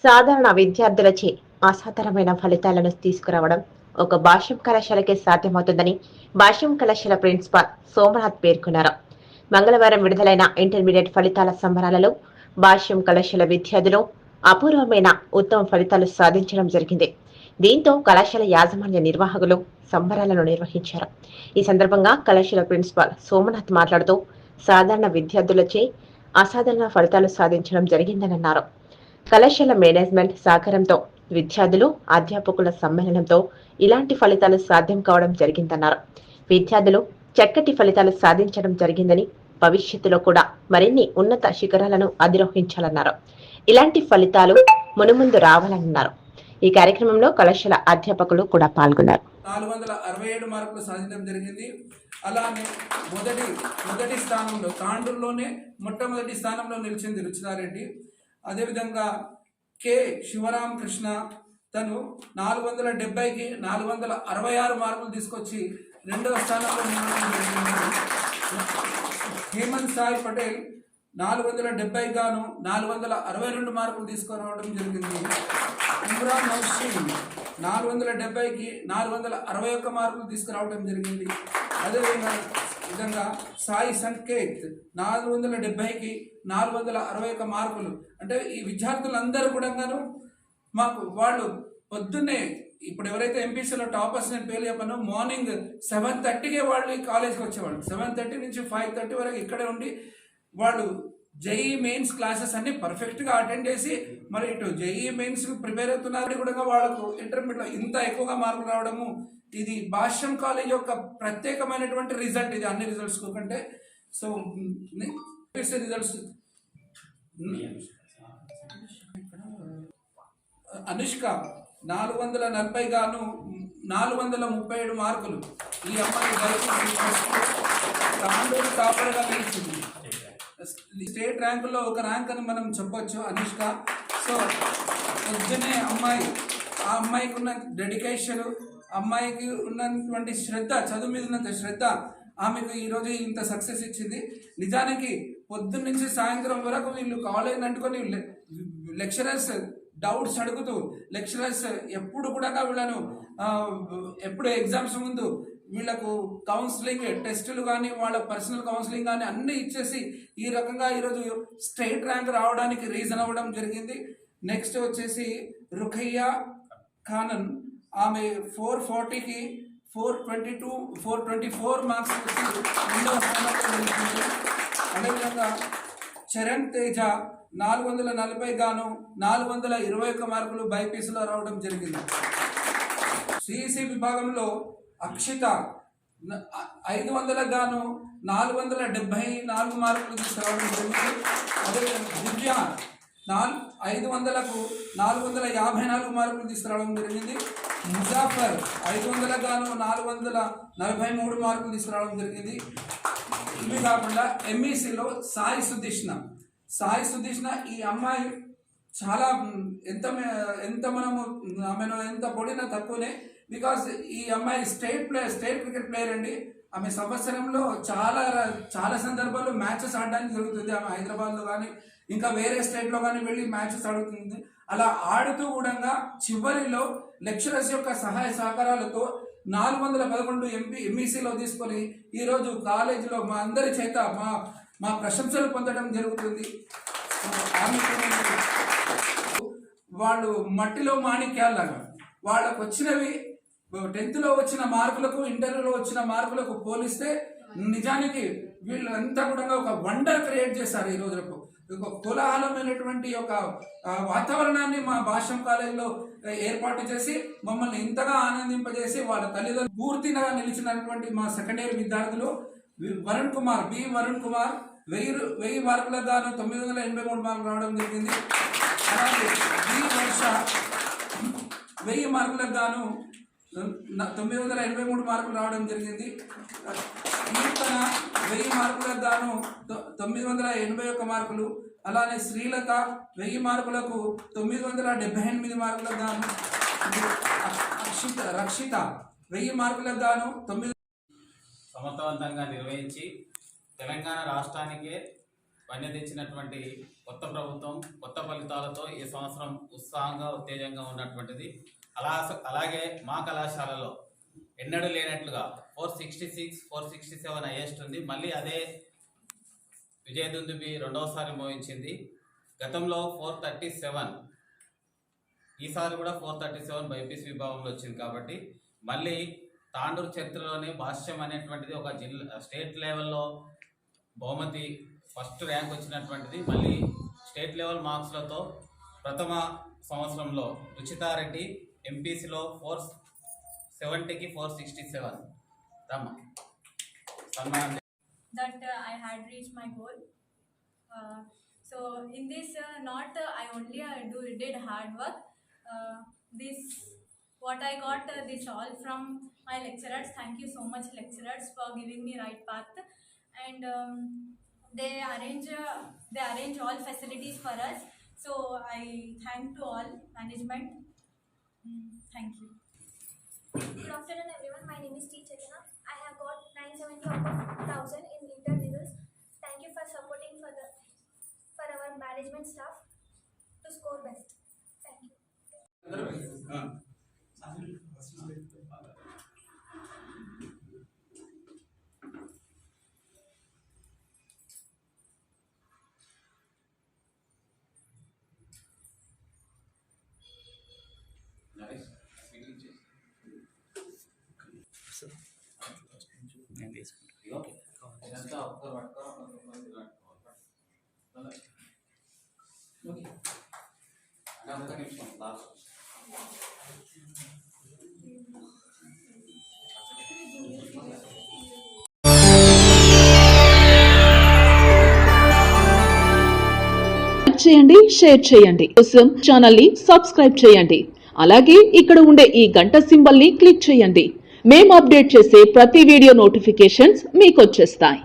సాధారణ విద్యార్థులచే అసాధారణమైన ఫలితాలను తీసుకురావడం ఒక భాష్యం కళాశాలకే సాధ్యమవుతుందని భాష్యం కళాశాల ప్రిన్సిపాల్ సోమనాథ్ పేర్కొన్నారు. మంగళవారం విడుదలైన ఇంటర్మీడియట్ ఫలితాల సంబరాలలో భాష్యం కళాశాల విద్యార్థులు అపూర్వమైన ఉత్తమ ఫలితాలు సాధించడం జరిగింది. దీంతో కళాశాల యాజమాన్య నిర్వాహకులు సంబరాలను నిర్వహించారు. ఈ సందర్భంగా కళాశాల ప్రిన్సిపాల్ సోమనాథ్ మాట్లాడుతూ సాధారణ విద్యార్థులచే అసాధారణ ఫలితాలు సాధించడం జరిగిందని అన్నారు. కళాశాల మేనేజ్మెంట్ సహకారంతో విద్యార్థులు అధ్యాపకుల సమ్మేళనంతో ఇలాంటి ఫలితాలు సాధ్యం కావడం జరిగిందన్నారు. విద్యార్థులు చక్కటి ఫలితాలు సాధించడం జరిగిందని భవిష్యత్తులో కూడా మరిన్ని ఉన్నత శిఖరాలను అధిరోహించాలన్నారు. ఇలాంటి ఫలితాలు మునుముందు రావాలన్నారు. ఈ కార్యక్రమంలో కళాశాల అధ్యాపకులు కూడా పాల్గొన్నారు. 467 మార్కులు సాధించడం జరిగింది. అలానే మొదటి స్థానంలో తాండూరులోనే మొట్టమొదటి స్థానంలో నిలిచింది రుచినారెడ్డి. అదేవిధంగా కె శివరామకృష్ణ తను 470కి 466 మార్కులు తీసుకొచ్చి రెండవ స్థానంలో నిలవడం జరిగింది. హేమంత్ సాయి పటేల్ 470 గాను 462 మార్కులు తీసుకురావడం జరిగింది. ఇమ్రాన్ హుస్సేన్ 470కి 461 మార్కులు తీసుకురావడం జరిగింది. అదేవిధంగా సాయి సంకేత్ 470కి 461 మార్కులు. అంటే ఈ విద్యార్థులందరూ కూడా మాకు వాళ్ళు పొద్దున్నే ఇప్పుడు ఎవరైతే ఎంపీసీలో టాపర్స్ నేను పేరు చెప్పానో మార్నింగ్ 7:30కే వాళ్ళు ఈ కాలేజ్కి వచ్చేవాళ్ళు. 7:30 నుంచి 5:30 వరకు ఇక్కడే ఉండి వాళ్ళు జేఈ మెయిన్స్ క్లాసెస్ అన్ని పర్ఫెక్ట్గా అటెండ్ చేసి మరి ఇటు జేఈ మెయిన్స్ ప్రిపేర్ అవుతున్నారు కూడా వాళ్ళకు ఇంటర్మీడియట్లో ఇంత ఎక్కువగా మార్కులు రావడము ఇది భాష్యం కాలేజ్ యొక్క ప్రత్యేకమైనటువంటి రిజల్ట్. ఇది అన్ని రిజల్ట్స్ కంటే. సో రిజల్ట్స్ అనుష్క 440 గాను 437 మార్కులు. ఈ అమ్మాయి తాండూరు టాపర్గా నిలిచింది. స్టేట్ ర్యాంకులో ఒక ర్యాంక్ అని మనం చెప్పొచ్చు అనుష్క. సో పొద్దునే ఆ అమ్మాయికి ఉన్న డెడికేషన్, అమ్మాయికి ఉన్నటువంటి శ్రద్ధ, చదువు మీద ఉన్న శ్రద్ధ ఆమెకు ఈరోజు ఇంత సక్సెస్ ఇచ్చింది. నిజానికి పొద్దున్న నుంచి సాయంత్రం వరకు వీళ్ళు కాలేజ్ అంటుకొని లెక్చరర్స్ డౌట్స్ అడుగుతూ లెక్చరర్స్ ఎప్పుడు కూడా వీళ్ళను ఎప్పుడు ఎగ్జామ్స్ ముందు వీళ్ళకు కౌన్సిలింగ్ టెస్టులు కానీ వాళ్ళ పర్సనల్ కౌన్సిలింగ్ కానీ అన్నీ ఇచ్చేసి ఈ రకంగా ఈరోజు స్టేట్ ర్యాంక్ రావడానికి రీజన్ అవ్వడం జరిగింది. నెక్స్ట్ వచ్చేసి రుఖయ్యా ఖానన్ ఆమె 440కి 424 మార్క్స్ వచ్చి రెండవ స్థానంలో నిలిచింది. అదేవిధంగా చరణ్ తేజ 440 గాను 421 మార్కులు బైపీసీలో రావడం జరిగింది. సిఈసి విభాగంలో అక్షిత 500 గాను 474 మార్కులు తీసుకురావడం జరిగింది. అదేవిధంగా దివ్య 500కు 454 మార్కులు తీసుకురావడం జరిగింది. ముజాఫర్ 500 గాను 443 మార్కులు తీసుకురావడం జరిగింది. ఇవి కాకుండా ఎంఈసీలో సాయి సుధీష్ణ ఈ అమ్మాయి చాలా ఎంత మనము ఆమెను ఎంత పొడినా తక్కువనే. బికాస్ ఈ అమ్మాయి స్టేట్ క్రికెట్ ప్లేయర్ అండి. ఆమె సంవత్సరంలో చాలా సందర్భాల్లో మ్యాచెస్ ఆడడానికి జరుగుతుంది. ఆమె హైదరాబాద్లో కానీ ఇంకా వేరే స్టేట్లో కానీ వెళ్ళి మ్యాచెస్ ఆడుతుంది. అలా ఆడుతూ కూడా చివరిలో లెక్చరర్స్ యొక్క సహాయ సహకారాలతో 411 ఎంఈసీలో తీసుకొని ఈరోజు కాలేజీలో మా అందరి చేత మా ప్రశంసలు పొందడం జరుగుతుంది. వాళ్ళు మట్టిలో మాణిక్యాల్లాగా వాళ్ళకు వచ్చినవి 10th వచ్చిన మార్కులకు ఇంటర్లో వచ్చిన మార్కులకు పోలిస్తే నిజానికి వీళ్ళంతా కూడా ఒక వండర్ క్రియేట్ చేశారు. ఈ రోజులకు ఒక కోలాహలమైనటువంటి ఒక వాతావరణాన్ని మా భాష్యం కాలేజీలో ఏర్పాటు చేసి మమ్మల్ని ఇంతగా ఆనందింపజేసి వాళ్ళ తల్లిదండ్రులు పూర్తిగా నిలిచినటువంటి మా సెకండ్ ఇయర్ విద్యార్థులు వరుణ్ కుమార్ 1000 మార్కులకు గాను 983 మార్కులు రావడం జరిగింది. అలాగే వర్ష 1000 మార్కులకు గాను 983 మార్కులు రావడం జరిగింది. కీర్తన 1000 మార్కులకు గాను 981 మార్కులు. అలానే శ్రీలత 1000 మార్కులకు 978 మార్కులకు గాను. రక్షిత 1000 మార్కులకు గాను 9 సమర్థవంతంగా నిర్వహించి తెలంగాణ రాష్ట్రానికే వన్య తెచ్చినటువంటి కొత్త ప్రభుత్వం కొత్త ఫలితాలతో ఈ సంవత్సరం ఉత్సాహంగా ఉత్తేజంగా ఉన్నటువంటిది. అలాగే మా కళాశాలలో ఎన్నడూ లేనట్లుగా 466, 467 హైయెస్ట్ ఉంది. మళ్ళీ అదే విజయదుందుబి రెండవసారి మోహించింది. గతంలో 437, ఈసారి కూడా 437 బైపీసీ విభాగంలో వచ్చింది. కాబట్టి మళ్ళీ తాండూరు చరిత్రలోనే భాష్యం అనేటువంటిది ఒక స్టేట్ లెవెల్లో బహుమతి ఫస్ట్ ర్యాంక్ వచ్చినటువంటిది. మళ్ళీ స్టేట్ లెవెల్ మార్క్స్లతో ప్రథమ సంవత్సరంలో రుచితారెడ్డి ఎంపీసీలో 470కి 467 రమ్మ సన్మానం. That I had reached my goal. So in this, not I only did hard work. This what I got this all from my lecturers. Thank you so much, lecturers, for giving me right path. And they arrange all facilities for us. So I thank to all management. Thank you. Good afternoon everyone, my name is T. Chetana. I have got 970 out of 1000 in inter results. Thank you for supporting for our management staff to score best. Thank you. చేయండి, share చేయండి. కోసం channel ని subscribe చేయండి. అలాగే ఇక్కడ ఉండే ఈ గంట సింబల్ ని క్లిక్ చేయండి. మేము అప్డేట్ చేసే ప్రతి వీడియో నోటిఫికేషన్స్ మీకు వచ్చేస్తాయి.